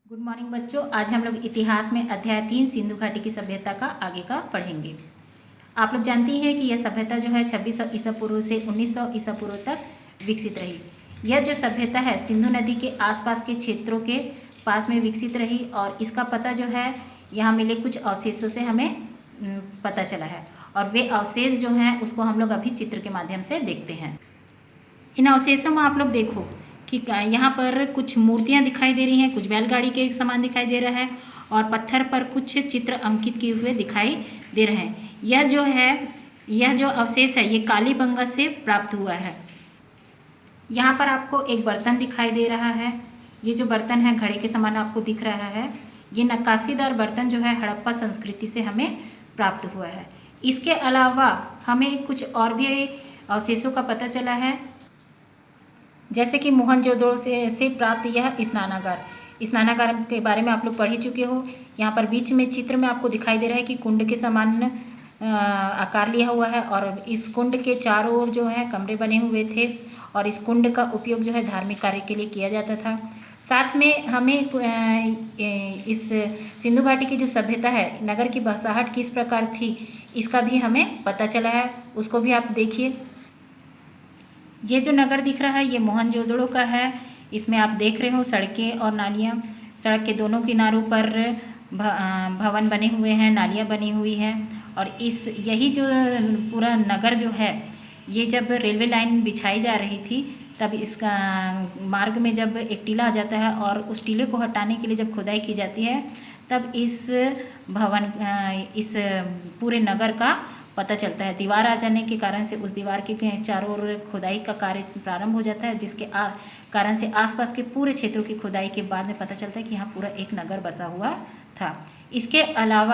Good morning बच्चों। आज हम लोग इतिहास में अध्याय 3 सिंधु घाटी की सभ्यता का आगे का पढ़ेंगे। आप लोग जानती हैं कि यह सभ्यता जो है 2600 ईसा पूर्व से 1900 ईसा पूर्व तक विकसित रही। यह जो सभ्यता है सिंधु नदी के आसपास के क्षेत्रों के पास में विकसित रही और इसका पता जो है यहाँ मिले कुछ अवशेषों से हमें पता चला है और वे अवशेष जो हैं उसको हम लोग अभी चित्र के माध्यम से देखते हैं। इन अवशेषों में आप लोग देखो कि यहाँ पर कुछ मूर्तियाँ दिखाई दे रही हैं, कुछ बैलगाड़ी के समान दिखाई दे रहा है और पत्थर पर कुछ चित्र अंकित किए हुए दिखाई दे रहे हैं। यह जो अवशेष है ये कालीबंगा से प्राप्त हुआ है। यहाँ पर आपको एक बर्तन दिखाई दे रहा है। ये जो बर्तन है घड़े के समान आपको दिख रहा है। ये नक्काशीदार बर्तन जो है हड़प्पा संस्कृति से हमें प्राप्त हुआ है। इसके अलावा हमें कुछ और भी अवशेषों का पता चला है, जैसे कि मोहनजोदड़ो से प्राप्त यह स्नानागार के बारे में आप लोग पढ़ ही चुके हो। यहाँ पर बीच में चित्र में आपको दिखाई दे रहा है कि कुंड के समान आकार लिया हुआ है और इस कुंड के चारों ओर जो है कमरे बने हुए थे और इस कुंड का उपयोग जो है धार्मिक कार्य के लिए किया जाता था। साथ में हमें इस सिंधु घाटी की जो सभ्यता है, नगर की बसाहट किस प्रकार थी, इसका भी हमें पता चला है। उसको भी आप देखिए। ये जो नगर दिख रहा है ये मोहनजोदड़ो का है। इसमें आप देख रहे हो सड़कें और नालियाँ। सड़क के दोनों किनारों पर भवन बने हुए हैं, नालियाँ बनी हुई हैं और यही जो पूरा नगर जो है ये जब रेलवे लाइन बिछाई जा रही थी तब इसका मार्ग में जब एक टीला आ जाता है और उस टीले को हटाने के लिए जब खुदाई की जाती है तब इस पूरे नगर का पता चलता है। दीवार आ जाने के कारण से उस दीवार के चारों ओर खुदाई का कार्य प्रारंभ हो जाता है, जिसके कारण से आसपास के पूरे क्षेत्रों की खुदाई के बाद में पता चलता है कि यहाँ पूरा एक नगर बसा हुआ था। इसके अलावा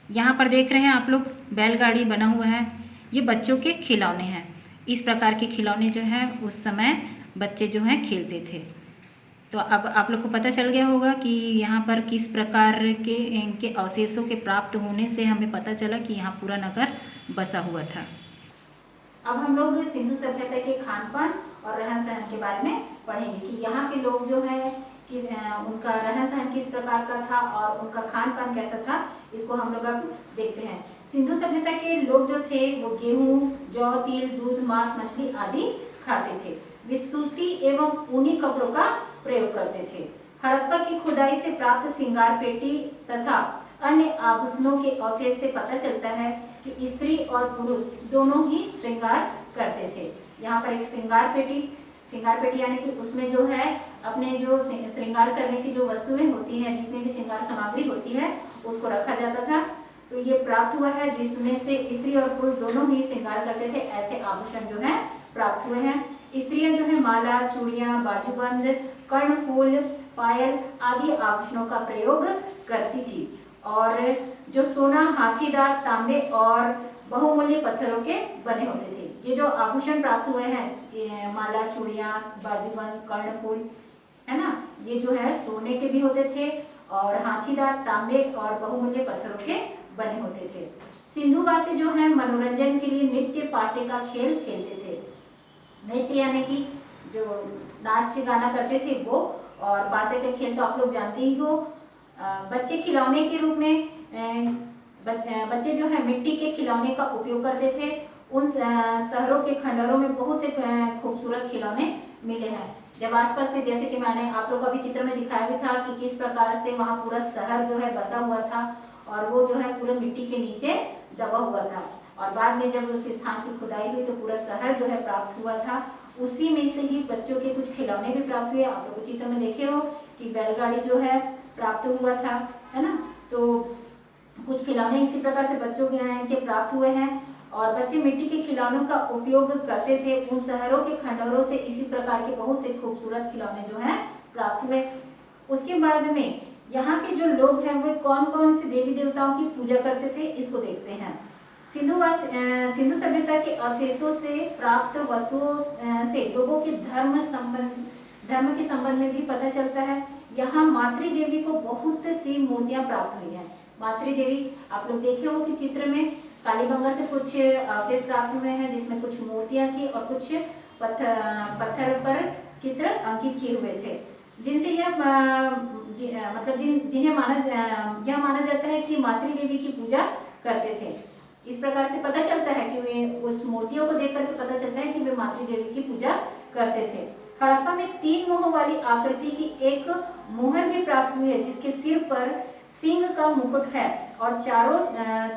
यहाँ पर देख रहे हैं आप लोग बैलगाड़ी बना हुआ है। ये बच्चों के खिलौने हैं। इस प्रकार के खिलौने जो हैं उस समय बच्चे जो हैं खेलते थे। तो अब आप लोग को पता चल गया होगा कि यहाँ पर किस प्रकार के इनके अवशेषों के प्राप्त होने से हमें पता चला कि यहाँ पूरा नगर बसा हुआ था। अब हम लोग सिंधु सभ्यता के खान पान और रहन सहन के बारे में पढ़ेंगे कि यहाँ के लोग जो है उनका रहन सहन किस प्रकार का था और उनका खान पान कैसा था, इसको हम लोग अब देखते हैं। सिंधु सभ्यता के लोग जो थे वो गेहूँ, जौ, तिल, दूध, मांस, मछली आदि खाते थे। वे सूती एवं ऊनी कपड़ों का प्रयोग करते थे। हड़प्पा की खुदाई से प्राप्त श्रृंगार पेटी तथा अन्य आभूषणों के अवशेष से पता चलता है कि स्त्री और पुरुष दोनों ही श्रृंगार करते थे। यहाँ पर एक श्रृंगार पेटी यानी कि उसमें जो है अपने जो श्रृंगार करने की जो वस्तुएं होती हैं, जितनी भी श्रृंगार सामग्री होती है उसको रखा जाता था। तो ये प्राप्त हुआ है जिसमें से स्त्री और पुरुष दोनों ही श्रृंगार करते थे। ऐसे आभूषण जो है प्राप्त हुए हैं। स्त्रियां जो है माला, चूड़ियां, बाजूबंद, कर्णफूल, पायल आदि आभूषणों का प्रयोग करती थी और जो सोना, हाथीदार, तांबे और बहुमूल्य पत्थरों के बने होते थे। ये जो आभूषण प्राप्त हुए हैं, ये माला, चूड़ियां, बाजूबंद, कर्णफूल, है ना, ये जो है सोने के भी होते थे और हाथीदार, तांबे और बहुमूल्य पत्थरों के बने होते थे। सिंधुवासी जो है मनोरंजन के लिए नृत्य पासे का खेल खेलते थे। नृत्य यानी कि जो नाच गाना करते थे वो, और पासे का खेल तो आप लोग जानते ही हो। बच्चे खिलौने के रूप में बच्चे जो है मिट्टी के खिलौने का उपयोग करते थे। उन शहरों के खंडहरों में बहुत से खूबसूरत खिलौने मिले हैं। जब आसपास के, जैसे कि मैंने आप लोग को अभी चित्र में दिखाया भी था कि किस प्रकार से वहाँ पूरा शहर जो है बसा हुआ था और वो जो है पूरे मिट्टी के नीचे दबा हुआ था और बाद में जब उस स्थान की खुदाई हुई तो पूरा शहर जो है प्राप्त हुआ था। उसी में से ही बच्चों के कुछ खिलौने भी प्राप्त हुए। आप लोग चित्र में देखे हो कि बैलगाड़ी जो है प्राप्त हुआ था, है ना। तो कुछ खिलौने इसी प्रकार से बच्चों के प्राप्त हुए हैं और बच्चे मिट्टी के खिलौनों का उपयोग करते थे। उन शहरों के खंडहरों से इसी प्रकार के बहुत से खूबसूरत खिलौने जो हैं प्राप्त हुए। उसके बाद में यहाँ के जो लोग हैं वे कौन कौन से देवी देवताओं की पूजा करते थे, इसको देखते हैं। सिंधु सभ्यता के अवशेषों से प्राप्त वस्तुओं से लोगों के धर्म के संबंध में भी पता चलता है। यहाँ मातृ देवी को बहुत सी मूर्तियां प्राप्त हुई हैं। मातृ देवी आप लोग देखे हो कि चित्र में कालीबंगा से कुछ अवशेष प्राप्त हुए हैं जिसमें कुछ मूर्तियां थी और कुछ पत्थर पर चित्र अंकित किए हुए थे। जिनसे यह मतलब जिन्हें यह माना जाता है कि मातृ देवी की पूजा करते थे। इस प्रकार से पता चलता है कि वे उस मूर्तियों को देख करके पता चलता है कि वे मातृ देवी की पूजा करते थे। हड़प्पा में 3 मुंह वाली आकृति की एक मोहर भी प्राप्त हुई है, जिसके सिर पर सिंह का मुकुट है और चारों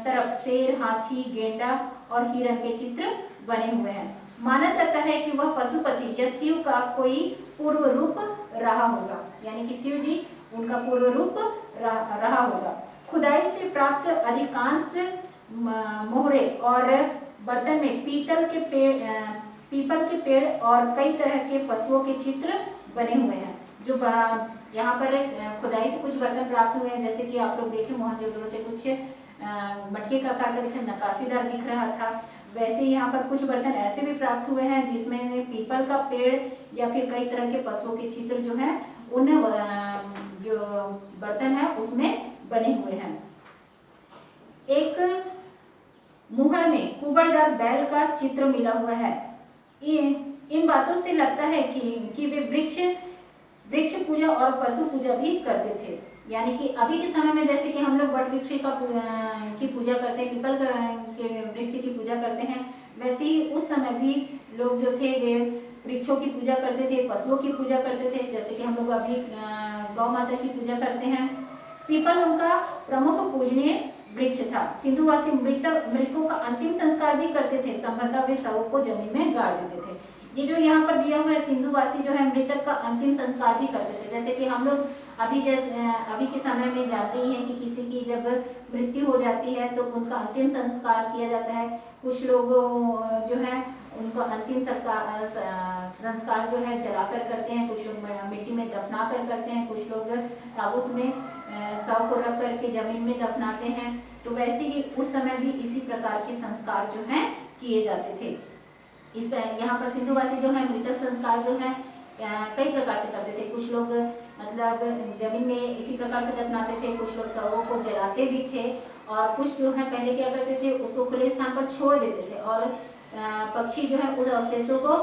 तरफ शेर, हाथी, गेंडा और हिरण के चित्र बने हुए हैं। माना जाता है कि वह पशुपति या शिव का कोई पूर्व रूप रहा होगा, यानी कि शिव जी उनका पूर्व रूप रहा होगा। खुदाई से प्राप्त अधिकांश मोहरे और बर्तन में पीपल के पेड़ और कई तरह के पशुओं के चित्र बने हुए हैं। जो यहाँ पर खुदाई से कुछ बर्तन प्राप्त हुए हैं, जैसे कि आप लोग देखें मोहनजोदड़ो से कुछ मटके का आकार का दिखा, नक्काशीदार दिख रहा था। वैसे ही यहाँ पर कुछ बर्तन ऐसे भी प्राप्त हुए हैं जिसमें से पीपल का पेड़ या फिर कई तरह के पशुओं के चित्र जो है उन जो बर्तन है उसमें बने हुए हैं। एक मुहर में कुबड़दार बैल का चित्र मिला हुआ है। इन बातों से लगता है कि वे वृक्ष पूजा और पशु पूजा भी करते थे। यानी कि अभी के समय में जैसे कि हम लोग वट वृक्ष की पूजा करते हैं, पीपल के वृक्ष की पूजा करते हैं, वैसे ही उस समय भी लोग जो थे वे वृक्षों की पूजा करते थे, पशुओं की पूजा करते थे। जैसे कि हम लोग अभी गौ माता की पूजा करते हैं। पीपल उनका प्रमुख पूजनीय वृक्ष था। सिंधुवासी मृतकों का अंतिम संस्कार भी करते थे। संभवतः वे शवों को जमीन में गाड़ देते थे। ये जो यहाँ पर दिया हुआ है, सिंधुवासी जो है मृतक का अंतिम संस्कार भी करते थे। जैसे कि हम लोग अभी के समय में जानते ही हैं कि किसी की जब मृत्यु हो जाती है तो उनका अंतिम संस्कार किया जाता है। कुछ लोग जो है उनका अंतिम संस्कार जो है जलाकर करते हैं, कुछ लोग मिट्टी में दफना कर करते हैं, कुछ लोग ताबूत में शव को रख करके जमीन में दफनाते हैं। तो वैसे ही उस समय भी इसी प्रकार के संस्कार जो हैं किए जाते थे। इस यहाँ पर सिंधुवासी जो है मृतक संस्कार जो है कई प्रकार से करते थे। कुछ लोग मतलब जमीन में इसी प्रकार से दफनाते थे, कुछ लोग शवों को जलाते भी थे और कुछ जो है पहले क्या करते थे उसको खुले स्थान पर छोड़ देते थे और पक्षी जो है उस अवशेषों को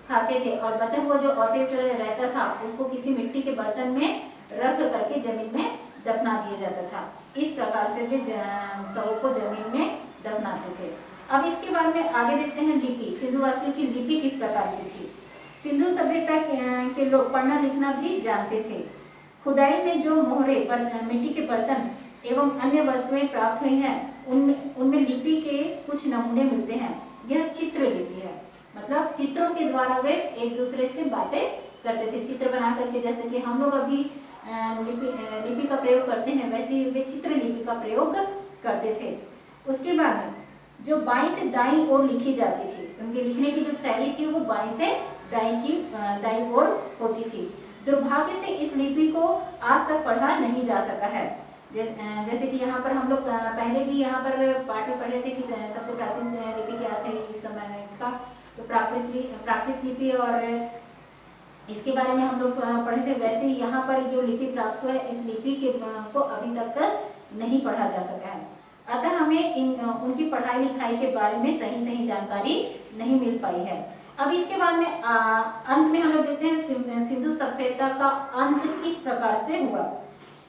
खाते थे और बचा हुआ जो अवशेष रहता था उसको किसी मिट्टी के बर्तन में रख करके जमीन में दफना दिया जाता था। इस प्रकार से वे शवों को जमीन में दफनाते थे। अब इसके बाद में आगे देखते हैं लिपि। सिंधुवासियों की लिपि किस प्रकार की थी। सिंधु सभ्यता के लोग पढ़ना लिखना भी जानते थे। खुदाई में जो मोहरे मिट्टी के बर्तन एवं अन्य वस्तुएं प्राप्त हुई हैं उनमें लिपि के कुछ नमूने मिलते हैं। यह चित्र लिपि है, मतलब चित्रों के द्वारा वे एक दूसरे से बातें करते थे, चित्र बना करके। जैसे कि हम लोग अभी लिपि का प्रयोग करते हैं, वैसे वे चित्र लिपि का प्रयोग करते थे। उसके बाद जो बाईं से दाईं ओर लिखी जाती थी, उनके लिखने की जो शैली थी वो बाईं से दाईं ओर होती थी। दुर्भाग्य से इस लिपि को आज तक पढ़ा नहीं जा सका है। जैसे कि यहाँ पर हम लोग पहले भी यहाँ पर पाठ में पढ़े थे कि सबसे प्राचीन लिपि क्या थे इस समय का, तो प्राकृत लिपि और इसके बारे में हम लोग पढ़े थे। वैसे ही यहाँ पर जो लिपि प्राप्त हुआ है इस लिपि को अभी तक नहीं पढ़ा जा सका है। अतः हमें उनकी पढ़ाई लिखाई के बारे में सही जानकारी नहीं मिल पाई है। अब इसके बाद में अंत में हम लोग देखते हैं सिंधु सभ्यता का अंत किस प्रकार से हुआ।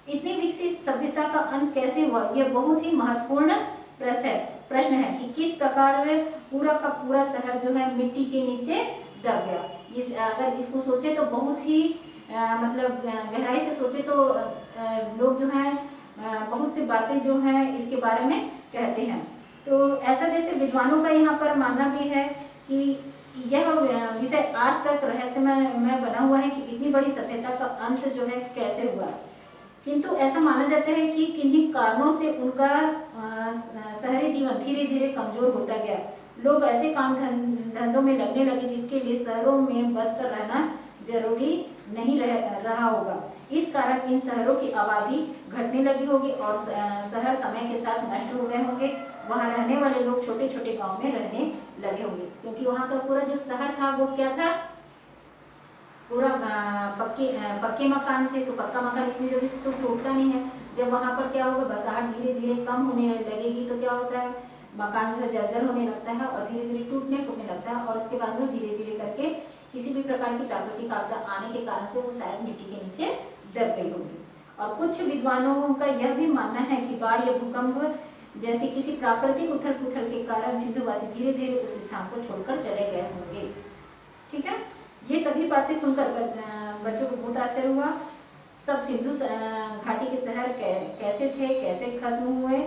इतनी विकसित सभ्यता का अंत कैसे हुआ, यह बहुत ही महत्वपूर्ण प्रश्न है कि किस प्रकार पूरा का पूरा शहर जो है मिट्टी के नीचे दब गया। अगर इसको सोचे तो बहुत ही मतलब गहराई से सोचे तो लोग जो है बहुत सी बातें जो है इसके बारे में कहते हैं। तो ऐसा जैसे विद्वानों का यहाँ पर मानना भी है कि यह विषय आज तक रहस्यमय बना हुआ है कि इतनी बड़ी सभ्यता का अंत जो है कैसे हुआ। किंतु ऐसा माना जाता है कि किन्हीं कारणों से उनका शहरी जीवन धीरे धीरे कमजोर होता गया। लोग ऐसे काम धंधों में लगने लगे जिसके लिए शहरों में बसकर रहना जरूरी नहीं रहा होगा। इस कारण इन शहरों की आबादी घटने लगी होगी और शहर समय के साथ नष्ट हो गए होंगे। वहाँ रहने वाले लोग छोटे छोटे गांव में रहने लगे होंगे, क्योंकि वहाँ का पूरा जो शहर था वो क्या था, पूरा पक्के मकान थे। तो पक्का मकान इतनी जल्दी तो टूटता नहीं है। जब वहाँ पर क्या होगा, बसाहट धीरे धीरे कम होने लगेगी तो क्या होता है, मकान जो है जर्जर होने लगता है और धीरे धीरे टूटने फूटने लगता है, और उसके बाद में धीरे धीरे करके किसी भी प्रकार की प्राकृतिक आपदा आने के कारण से वो शायद मिट्टी के नीचे दब गई होगी। और कुछ विद्वानों का यह भी मानना है कि बाढ़ या भूकंप जैसे किसी प्राकृतिक उथल पुथल के कारण सिंधुवासी धीरे धीरे उस स्थान को छोड़कर चले गए होंगे। ठीक है, ये सभी बातें सुनकर बच्चों को बहुत आश्चर्य हुआ। सब सिंधु घाटी के शहर कैसे थे, कैसे खत्म हुए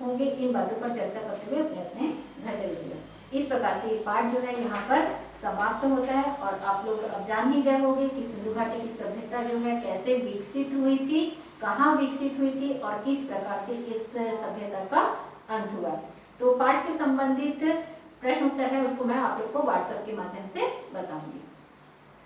होंगे, इन बातों पर चर्चा करते हुए अपने अपने घर चले गए। इस प्रकार से ये पाठ जो है यहाँ पर समाप्त होता है, और आप लोग अब जान ही गए होंगे कि सिंधु घाटी की सभ्यता जो है कैसे विकसित हुई थी, कहाँ विकसित हुई थी और किस प्रकार से इस सभ्यता का अंत हुआ। तो पाठ से संबंधित प्रश्न उत्तर है उसको मैं आप लोग को व्हाट्सएप के माध्यम से बताऊंगी।